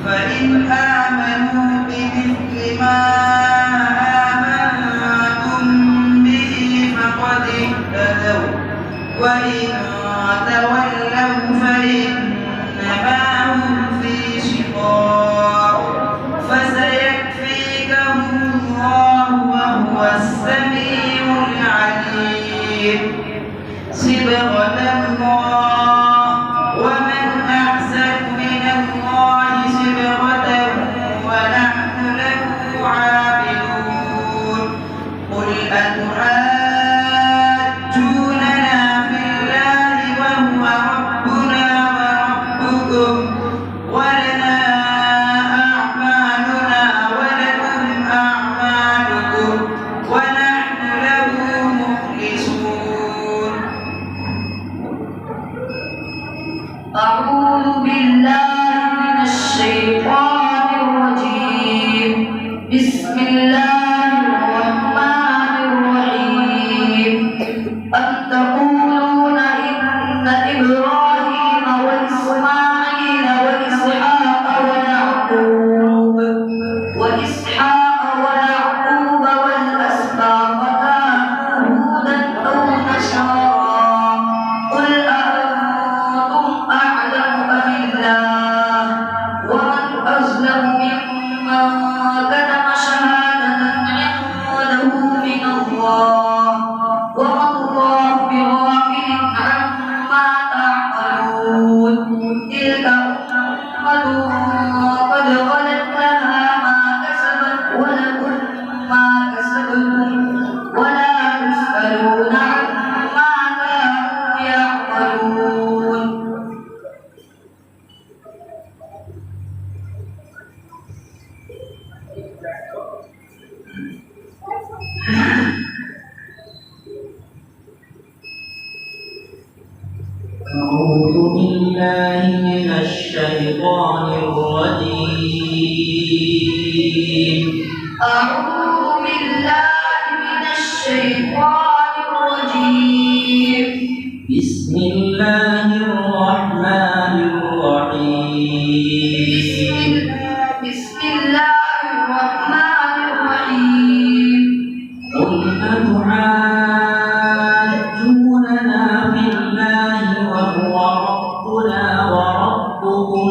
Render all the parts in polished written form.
فإن آمنوا بمثل ما آمنتم به فقد اهتدوا وإن تولوا فإنما هم في شقاق فسيكفيكهم الله وهو السميع العليم. صبغة الله ومن أحسن من الله صبغة ونحن له عابدون. قل أتحاجوننا في الله وهو ربنا وربكم ولنا أعمالنا ولكم أعمالكم ونحن له مخلصون. أعوذ بالله من الشيطان الرجيم. بسم الله الرحمن الرحيم. أم تقولون إن إبراهيم وإسماعيل وإسحاق ويعقوب والأسباط كانوا هودا أو نصارى قل أأنتم أعلم أم الله ومن أظلم ممن كتم شهادة عنده من الله وما الله بغافل عما تعملون. تلك أمة قد خلت لها ما كسبت ولكم ما كسبتم ولا تسألون عما كانوا يعملون. أعوذ بالله من الشيطان الرجيم. أعوذ بالله من الشيطان الرجيم. بسم الله الرحمن الرحيم. بسم الله الرحمن الرحيم. قل أتحاجوننا في الله وهو ربنا وربكم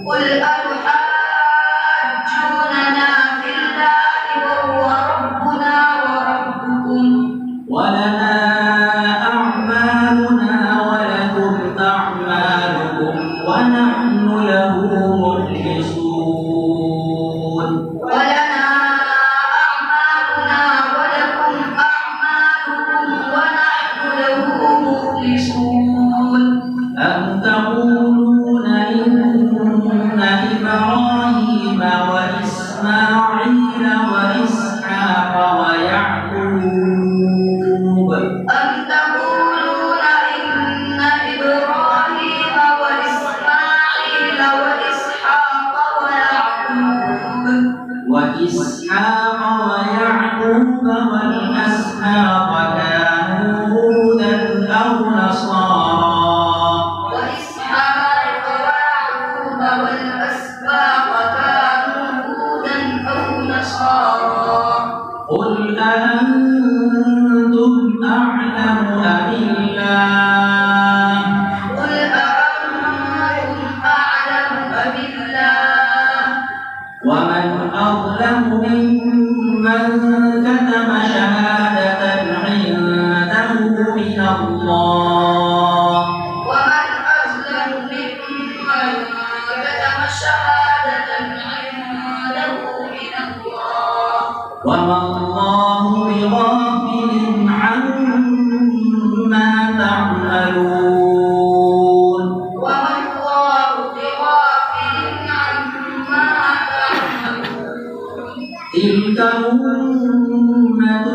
قل أتحاجوننا في الله وهو ربنا وربكم ولنا أعمالنا ولكم أعمالكم ونحن له مخلصون. ولنا أعمالنا ولكم أعمالكم ونحن له مخلصون. أم تقولون إن إبراهيم وإسماعيل وإسحاق ويعقوب أم تقولون إن إبراهيم وإسماعيل وإسحاق ويعقوب والأسباط كانوا هودا أو نصارى قل أأنتم أعلم أم الله ومن أظلم ممن كتم شهادة عنده من الله وما الله بغافل عما تعملون. تلك أمة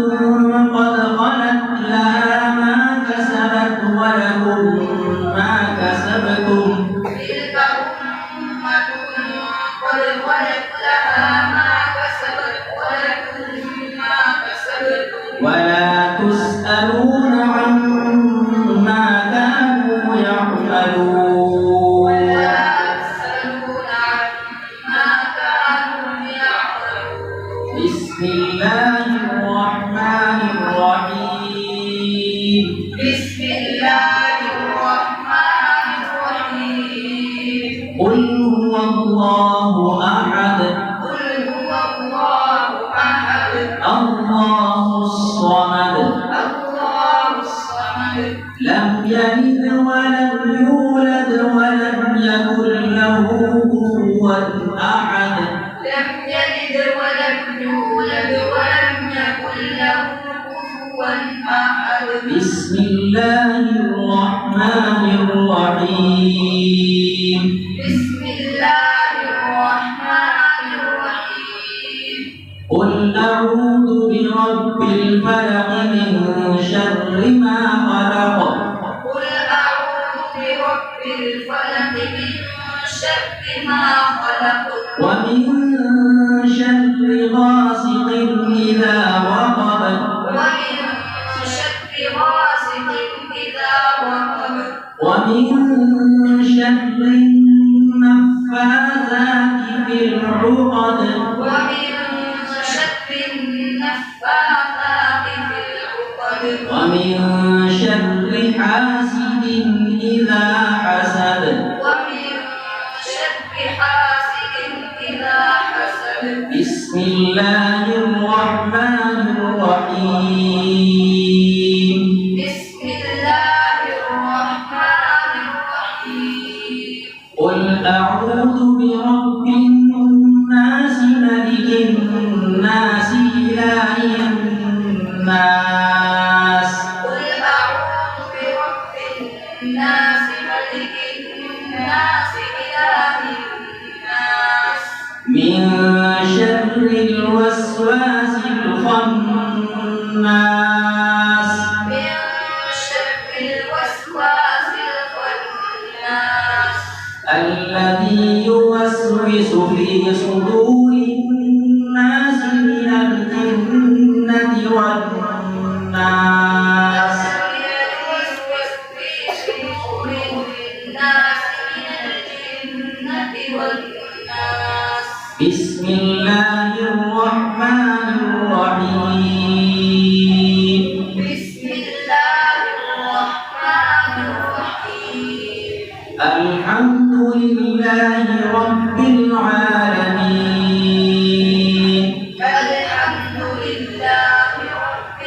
قد خلت لها ما كسبت ولكم ما كسبتم قد خلت لها ما كسبت ولكم ما كسبتم ولا تسألون عما كانوا يعملون ولا تسألون عما كانوا يعملون بسم الله الرحمن الرحيم بسم الله الرحمن الرحيم قل هو الله أحد قل هو الله أحد الله الصمد الله الصمد لم يلد ولم يولد ولم يكن له كفوا أحد لم يلد ولم يولد ولم يكن له كفوا أحد بسم الله الرحمن الرحيم بسم الله الرحمن الرحيم قل أعوذ برب الفلق من شر ما خلق قل أعوذ برب الفلق من شر ما خلق ومن شر غاسق إذا وقب ومن شر غاسق إذا وقب ومن شر النفاثات في العقد ومن شر النفاثات في العقد ومن شر حاسد إذا حسد ومن شر حاسد إذا حسد بسم الله الرحمن الرحيم بسم الله الرحمن الرحيم قل أعوذ برب الناس ملك الناس إله الناس قل أعوذ برب الناس ملك الناس إله الناس من شر الوسواس الخناس من شر الوسواس الخناس الذي يوسوس في صدور الناس من الجنة والناس الذي يوسوس في صدور الناس من الجنة والناس بسم الله الرحمن الرحيم بسم الله الرحمن الرحيم الحمد لله رب العالمين الحمد لله رب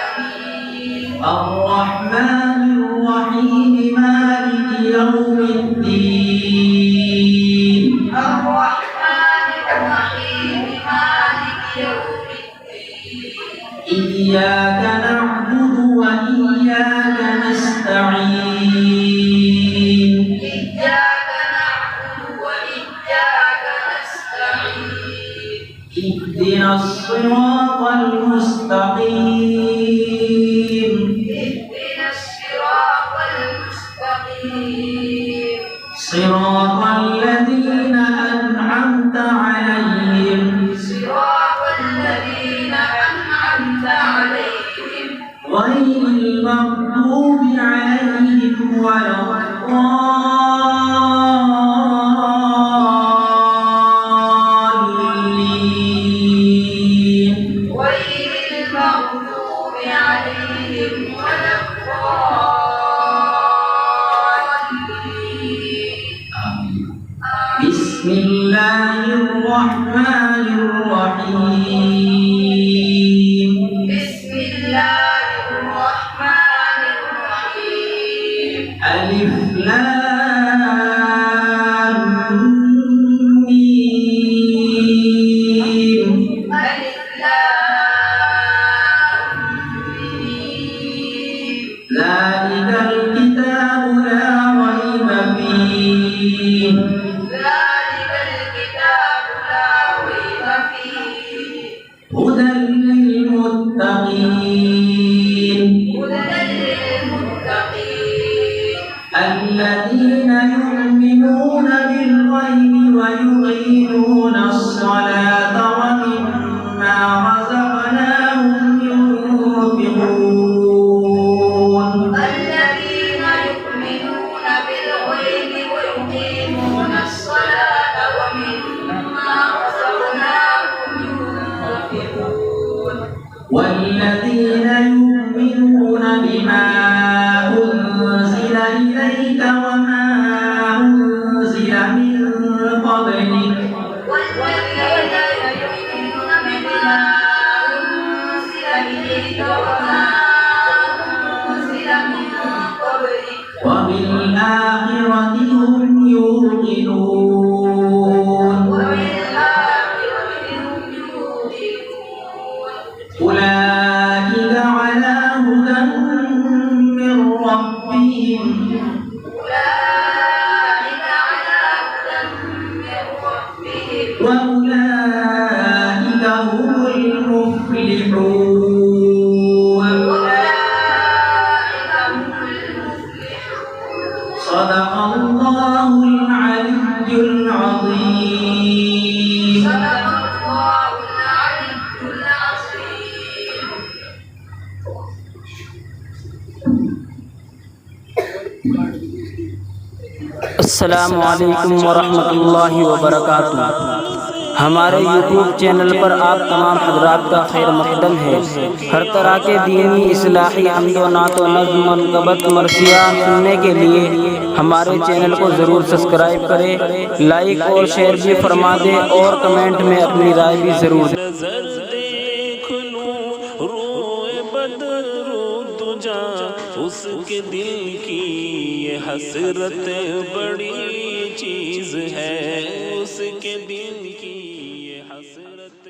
العالمين الرحمن الرحيم مالك يوم الدين الرحمن الرحيم مالك يوم الدين إياك نعبد وإياك نستعين إياك نعبد وإياك نستعين اهدنا الصراط المستقيم اهدنا الصراط المستقيم صراط الذين أنعمت عليهم صراط الذين أنعمت عليهم غير المغضوب عليهم ولا الضالين غير المغضوب عليهم ولا الضالين آمين. بسم الله الرحمن الرحيم بسم الله الرحمن الرحيم ألف لام ميم ألف لام ميم ذلك الكتاب لا ريب فيه ذلك الكتاب لا ريب فيه هدى للمتقين هدى للمتقين الذين يؤمنون بالغيب ويقيمون وأولئك هم المفلحون وأولئك هم المفلحون صدق الله العلي العظيم صدق الله العلي العظيم अस्सलामु अलैकुम वरहमतुल्लाहि वबरकातुहू। हमारे यूट्यूब चैनल पर आप तमाम हजरात का खैर मकदम है। हर तरह के दीनी इस्लाही हम्दो नातो नज़्म मनक़बत मरसिया सुनने के लिए हमारे चैनल को ज़रूर सब्सक्राइब करें, लाइक और शेयर भी फरमा दें और कमेंट में अपनी राय भी ज़रूर दें। नजर देख लूं रोए बदरू तुझा, उसके दिल की ये हसरत बड़ी चीज है, उसके दिल की ये हसरत